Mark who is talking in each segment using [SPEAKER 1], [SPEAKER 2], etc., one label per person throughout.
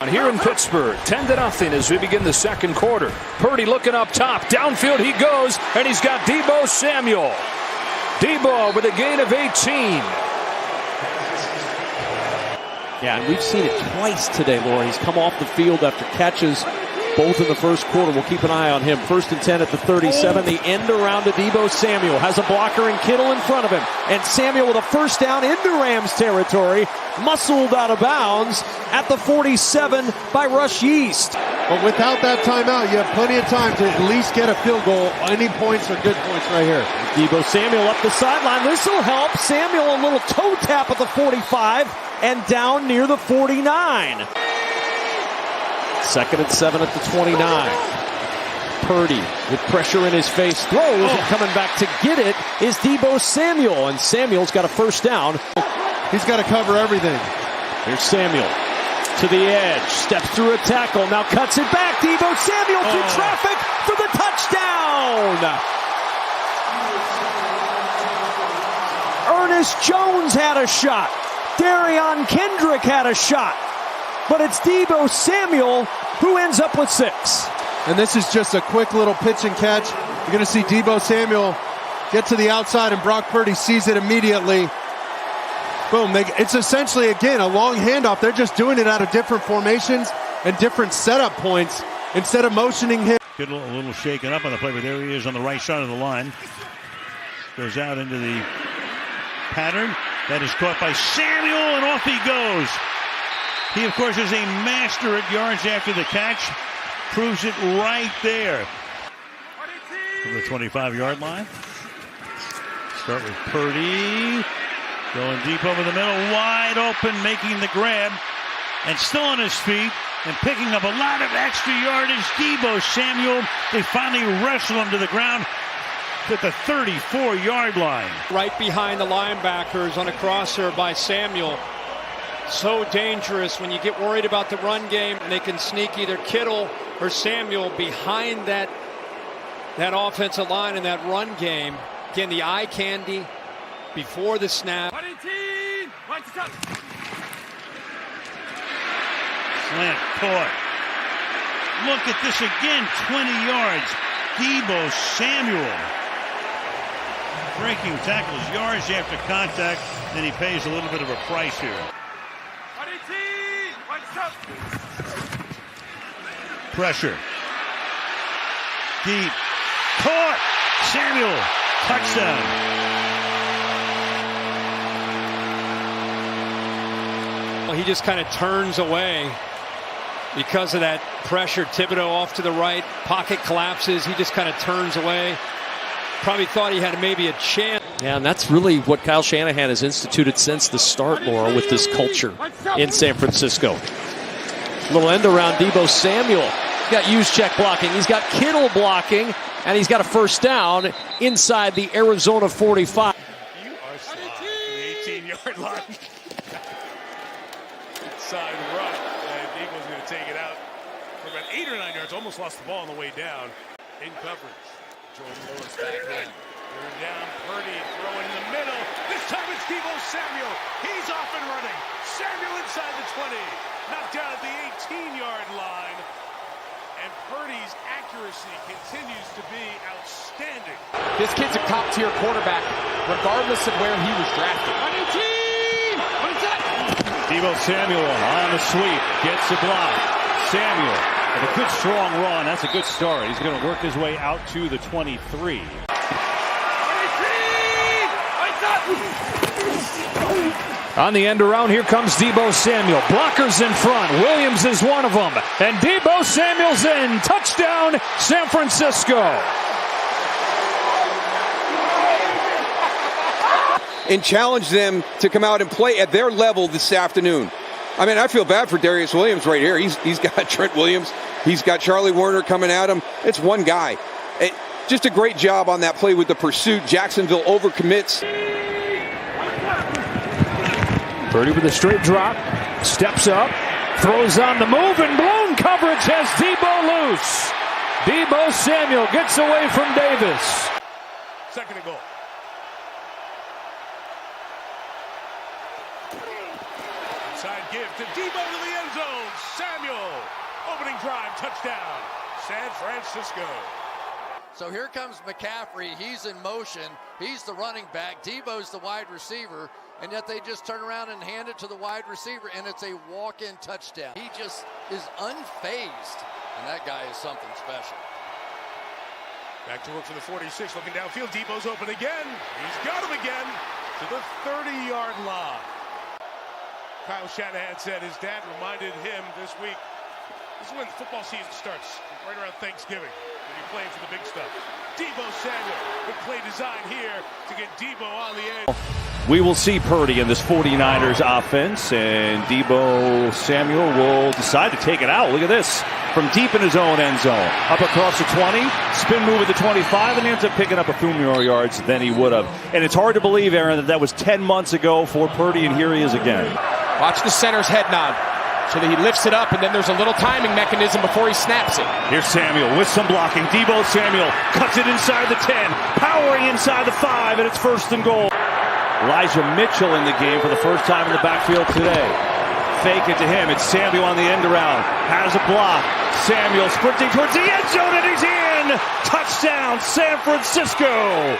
[SPEAKER 1] Here in Pittsburgh, 10-0 as we begin the second quarter. Purdy looking up top. Downfield he goes, and he's got Deebo Samuel. Deebo with a gain of 18.
[SPEAKER 2] Yeah, and we've seen it twice today, Laura. He's come off the field after catches both in the first quarter. We'll keep an eye on him. 1st and 10 at the 37. The end around to Deebo Samuel. Has a blocker and Kittle in front of him. And Samuel with a first down into Rams territory. Muscled out of bounds at the 47 by Rush Yeast.
[SPEAKER 3] But without that timeout, you have plenty of time to at least get a field goal. Any points are good points right here.
[SPEAKER 2] Deebo Samuel up the sideline. This will help. Samuel a little toe tap at the 45 and down near the 49. 2nd and 7 at the 29. Purdy with pressure in his face throws, and coming back to get it is Deebo Samuel, and Samuel's got a first down.
[SPEAKER 3] He's got to cover everything.
[SPEAKER 2] Here's Samuel to the edge, steps through a tackle, now cuts it back. Deebo Samuel through traffic for the touchdown. Ernest Jones had a shot. Darion Kendrick had a shot. But it's Deebo Samuel who ends up with 6.
[SPEAKER 3] And this is just a quick little pitch and catch. You're going to see Deebo Samuel get to the outside, and Brock Purdy sees it immediately. Boom. It's essentially, again, a long handoff. They're just doing it out of different formations and different setup points instead of motioning him.
[SPEAKER 4] Get a little shaken up on the play, but there he is on the right side of the line. Goes out into the pattern. That is caught by Samuel, and off he goes. He, of course, is a master at yards after the catch. Proves it right there. From the 25-yard line. Start with Purdy. Going deep over the middle. Wide open, making the grab. And still on his feet. And picking up a lot of extra yardage. Deebo Samuel. They finally wrestle him to the ground at the 34-yard line.
[SPEAKER 5] Right behind the linebackers on a crosser by Samuel. So dangerous when you get worried about the run game. They can sneak either Kittle or Samuel behind that offensive line in that run game. Again, the eye candy before the snap.
[SPEAKER 4] Slant caught. Look at this again, 20 yards. Deebo Samuel breaking tackles, yards after contact, then he pays a little bit of a price here. Pressure. Deep. Caught. Samuel.
[SPEAKER 5] Touchdown. Well, he just kind of turns away because of that pressure. Thibodeau off to the right. Pocket collapses. He just kind of turns away. Probably thought he had maybe a chance.
[SPEAKER 2] Yeah, and that's really what Kyle Shanahan has instituted since the start, Laura, with this culture in San Francisco. Little end around Deebo Samuel. He's got Juszczyk blocking. He's got Kittle blocking. And he's got a first down inside the Arizona 45.
[SPEAKER 6] You are slow. The 18-yard line. Inside run. And Deebo's going to take it out for about 8 or 9 yards. Almost lost the ball on the way down. In coverage. Jordan Lewis back in. Third down. Purdy throwing in the middle. This time it's Deebo Samuel. He's off and running. Samuel inside the 20. Knocked down at the 18-yard line. And Purdy's accuracy continues to be outstanding.
[SPEAKER 7] This kid's a top-tier quarterback, regardless of where he was drafted.
[SPEAKER 4] Deebo Samuel on the sweep. Gets the block. Samuel with a good strong run. That's a good start. He's going to work his way out to the 23.
[SPEAKER 1] On the end around, here comes Deebo Samuel. Blockers in front. Williams is one of them. And Deebo Samuel's in. Touchdown, San Francisco.
[SPEAKER 8] And challenge them to come out and play at their level this afternoon. I mean, I feel bad for Darius Williams right here. He's got Trent Williams. He's got Charlie Warner coming at him. It's one guy. Just a great job on that play with the pursuit. Jacksonville overcommits.
[SPEAKER 1] Purdy with a straight drop. Steps up. Throws on the move, and blown coverage has Deebo loose. Deebo Samuel gets away from Davis.
[SPEAKER 6] Second and goal. Inside give to Deebo to the end zone. Samuel drive, touchdown, San Francisco.
[SPEAKER 9] So here comes McCaffrey. He's in motion. He's the running back. Deebo's the wide receiver. And yet they just turn around and hand it to the wide receiver, and it's a walk-in touchdown. He just is unfazed, and that guy is something special.
[SPEAKER 6] Back to work for the 46, looking downfield. Deebo's open again. He's got him again to the 30-yard line. Kyle Shanahan said his dad reminded him this week, this is when football season starts, right around Thanksgiving, when you're playing for the big stuff. Deebo Samuel, good play design here to get Deebo on the edge.
[SPEAKER 1] We will see Purdy in this 49ers offense, and Deebo Samuel will decide to take it out. Look at this. From deep in his own end zone. Up across the 20, spin move at the 25, and he ends up picking up a few more yards than he would have. And it's hard to believe, Aaron, that was 10 months ago for Purdy, and here he is again.
[SPEAKER 7] Watch the center's head nod. So that he lifts it up, and then there's a little timing mechanism before he snaps it.
[SPEAKER 1] Here's Samuel with some blocking. Deebo Samuel cuts it inside the 10, powering inside the 5, and it's 1st and goal. Elijah Mitchell in the game for the first time in the backfield today. Fake it to him. It's Samuel on the end around. Has a block. Samuel sprinting towards the end zone, and he's in. Touchdown, San Francisco.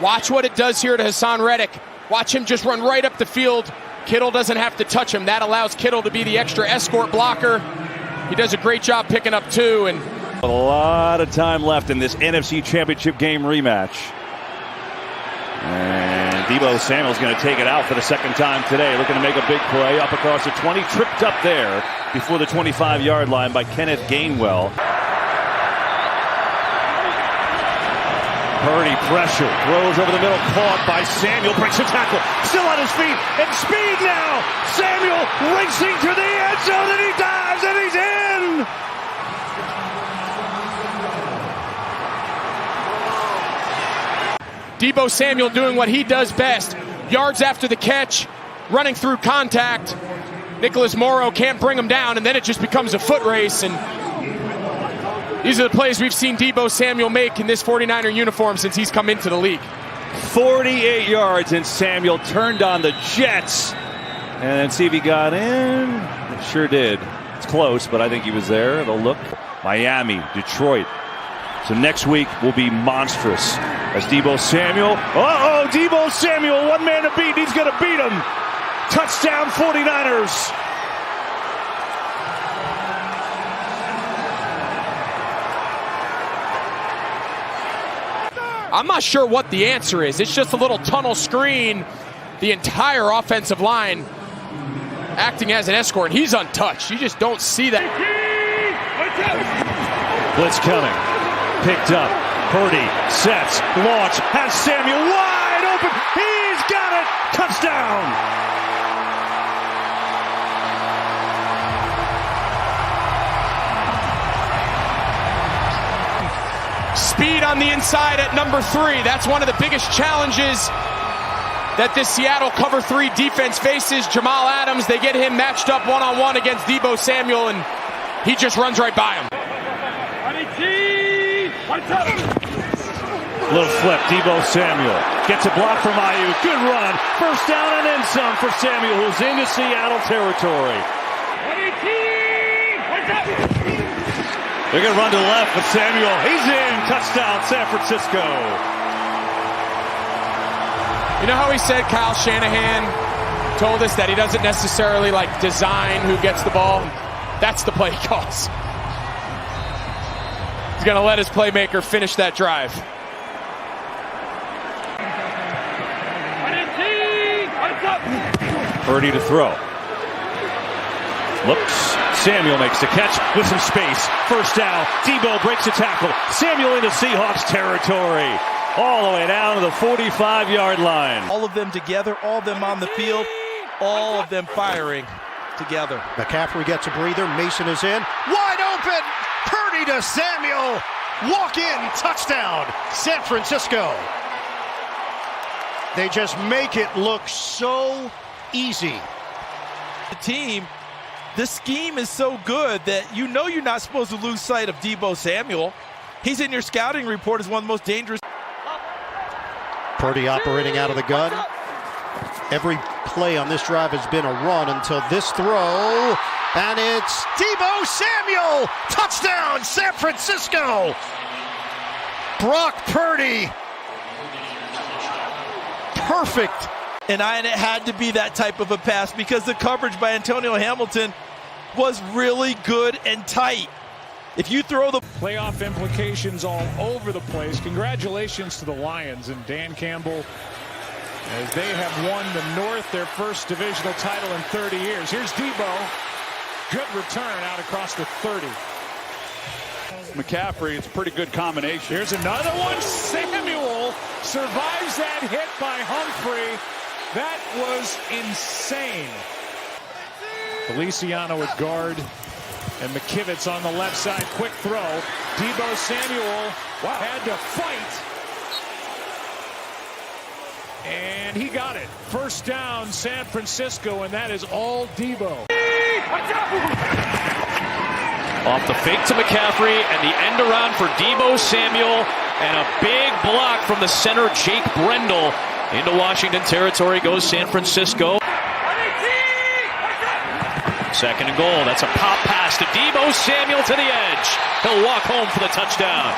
[SPEAKER 7] Watch what it does here to Hassan Reddick. Watch him just run right up the field. Kittle doesn't have to touch him. That allows Kittle to be the extra escort blocker. He does a great job picking up 2. And
[SPEAKER 1] a lot of time left in this NFC Championship game rematch. And Deebo Samuel's going to take it out for the second time today. Looking to make a big play up across the 20. Tripped up there before the 25-yard line by Kenneth Gainwell. Purdy pressure, throws over the middle, caught by Samuel, breaks a tackle, still on his feet, and speed now! Samuel racing to the end zone, and he dives, and he's in!
[SPEAKER 7] Deebo Samuel doing what he does best. Yards after the catch, running through contact. Nicholas Morrow can't bring him down, and then it just becomes a foot race. And these are the plays we've seen Deebo Samuel make in this 49er uniform since he's come into the league.
[SPEAKER 1] 48 yards, and Samuel turned on the Jets. And see if he got in. It sure did. It's close, but I think he was there. They'll look. Miami, Detroit. So next week will be monstrous. As Deebo Samuel. Deebo Samuel, one man to beat. He's going to beat him. Touchdown 49ers.
[SPEAKER 7] I'm not sure what the answer is. It's just a little tunnel screen. The entire offensive line acting as an escort. And he's untouched. You just don't see that.
[SPEAKER 1] Blitz coming. Picked up. Purdy sets. Launch. Has Samuel wide open. He's got it. Touchdown.
[SPEAKER 7] Speed on the inside at number 3. That's one of the biggest challenges that this Seattle cover 3 defense faces. Jamal Adams, they get him matched up one-on-one against Deebo Samuel, and he just runs right by him.
[SPEAKER 1] Little flip, Deebo Samuel gets a block from Ayuk. Good run. First down and then some for Samuel, who's into Seattle territory. They're going to run to the left with Samuel. He's in. Touchdown, San Francisco.
[SPEAKER 7] You know how he said Kyle Shanahan told us that he doesn't necessarily design who gets the ball? That's the play he calls. He's going to let his playmaker finish that drive.
[SPEAKER 1] Purdy to throw. Looks. Samuel makes the catch with some space. First down. Deebo breaks a tackle. Samuel into Seahawks territory. All the way down to the 45-yard line.
[SPEAKER 10] All of them together, all of them on the field, all of them firing together.
[SPEAKER 11] McCaffrey gets a breather. Mason is in. Wide open. Purdy to Samuel. Walk in. Touchdown. San Francisco. They just make it look so easy.
[SPEAKER 10] The team, the scheme is so good that you know you're not supposed to lose sight of Deebo Samuel. He's in your scouting report as one of the most dangerous.
[SPEAKER 11] Purdy operating out of the gun. Every play on this drive has been a run until this throw. And it's Deebo Samuel! Touchdown, San Francisco! Brock Purdy. Perfect.
[SPEAKER 10] And it had to be that type of a pass because the coverage by Antonio Hamilton was really good and tight. If you throw the
[SPEAKER 12] playoff implications all over the place, congratulations to the Lions and Dan Campbell as they have won the North, their first divisional title in 30 years. Here's Deebo. Good return out across the 30. McCaffrey, it's a pretty good combination. Here's another one. Samuel survives that hit by Humphrey. That was insane. Feliciano at guard. And McKivitz on the left side. Quick throw. Deebo Samuel had to fight. And he got it. First down, San Francisco, and that is all Deebo.
[SPEAKER 2] Off the fake to McCaffrey and the end around for Deebo Samuel. And a big block from the center, Jake Brendel. Into Washington territory goes San Francisco. Second and goal. That's a pop pass to Deebo Samuel to the edge. He'll walk home for the touchdown.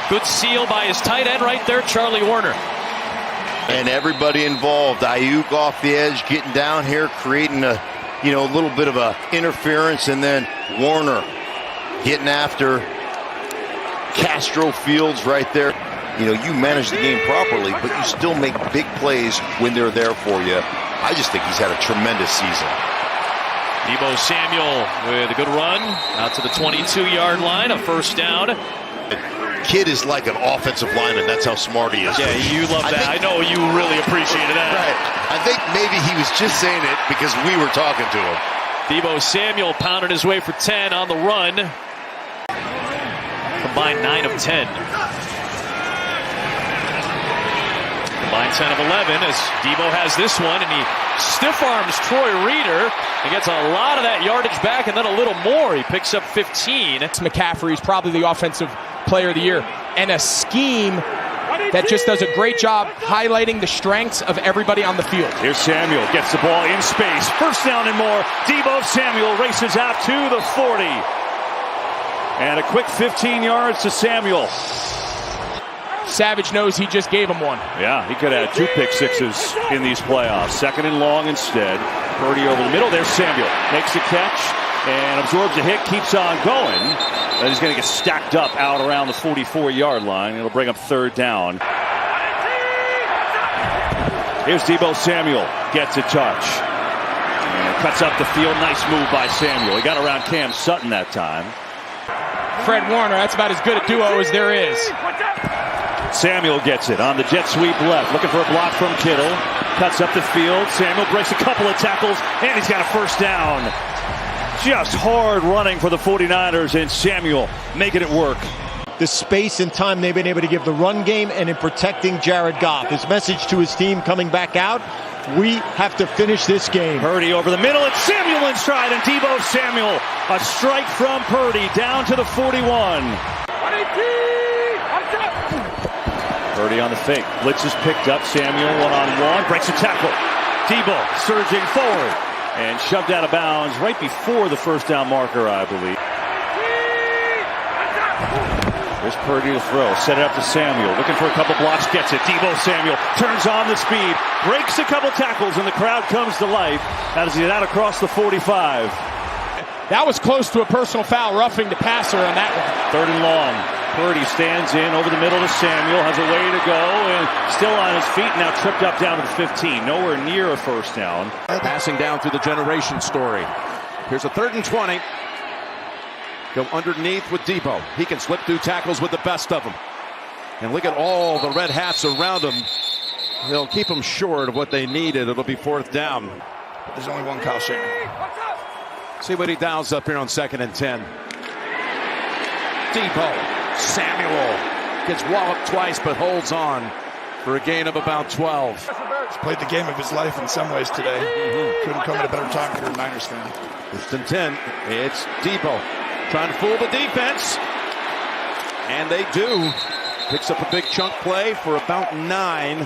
[SPEAKER 2] Good seal by his tight end right there, Charlie Warner.
[SPEAKER 13] And everybody involved. Ayuk off the edge, getting down here, creating a little bit of a interference, and then Warner getting after Castro Fields right there. You manage the game properly, but you still make big plays when they're there for you. I just think he's had a tremendous season.
[SPEAKER 2] Deebo Samuel with a good run out to the 22-yard line, a first down.
[SPEAKER 13] Kid is like an offensive lineman. That's how smart he is.
[SPEAKER 2] Yeah, you love that. I know you really appreciated that.
[SPEAKER 13] Right. I think maybe he was just saying it because we were talking to him.
[SPEAKER 2] Deebo Samuel pounded his way for 10 on the run. Combined 9 of 10. Combined 10 of 11 as Deebo has this one, and he stiff arms Troy Reeder. He gets a lot of that yardage back and then a little more. He picks up 15.
[SPEAKER 7] It's McCaffrey's probably the offensive player of the year. And a scheme that just does a great job highlighting the strengths of everybody on the field.
[SPEAKER 1] Here's Samuel, gets the ball in space. First down and more. Deebo Samuel races out to the 40. And a quick 15 yards to Samuel.
[SPEAKER 7] Savage knows he just gave him one.
[SPEAKER 1] Yeah, he could have had 2 pick sixes in these playoffs. Second and long instead. Purdy over the middle. There's Samuel. Makes a catch and absorbs a hit. Keeps on going. And he's going to get stacked up out around the 44-yard line. It'll bring up third down. Here's Deebo Samuel. Gets a touch. And cuts up the field. Nice move by Samuel. He got around Cam Sutton that time.
[SPEAKER 7] Fred Warner, that's about as good a duo as there is.
[SPEAKER 1] Samuel gets it on the jet sweep left. Looking for a block from Kittle. Cuts up the field. Samuel breaks a couple of tackles. And he's got a first down. Just hard running for the 49ers. And Samuel making it work.
[SPEAKER 11] The space and time they've been able to give the run game and in protecting Jared Goff. His message to his team coming back out, we have to finish this game.
[SPEAKER 1] Purdy over the middle. It's Samuel in stride. And Deebo Samuel. A strike from Purdy down to the 41. Purdy on the fake. Blitz is picked up. Samuel one-on-one. Breaks a tackle. Deebo surging forward. And shoved out of bounds right before the first down marker, I believe. There's Purdy to throw. Set it up to Samuel. Looking for a couple blocks. Gets it. Deebo Samuel turns on the speed. Breaks a couple tackles. And the crowd comes to life as he get out across the 45.
[SPEAKER 7] That was close to a personal foul, roughing the passer on that one.
[SPEAKER 1] Third and long. Purdy stands in over the middle to Samuel. Has a way to go and still on his feet. Now tripped up down to the 15. Nowhere near a first down.
[SPEAKER 2] Passing down through the generation story. Here's a 3rd and 20. Go underneath with Deebo. He can slip through tackles with the best of them. And look at all the red hats around him. They'll keep them short of what they needed. It'll be 4th down.
[SPEAKER 14] There's only one Kyle Shanahan.
[SPEAKER 2] See what he dials up here on 2nd and 10. Deebo Samuel gets walloped twice but holds on for a gain of about 12.
[SPEAKER 14] He's played the game of his life in some ways today. Couldn't come at a better time if you're a Niners fan.
[SPEAKER 2] 1st and 10. It's Deebo trying to fool the defense. And they do. Picks up a big chunk play for about 9.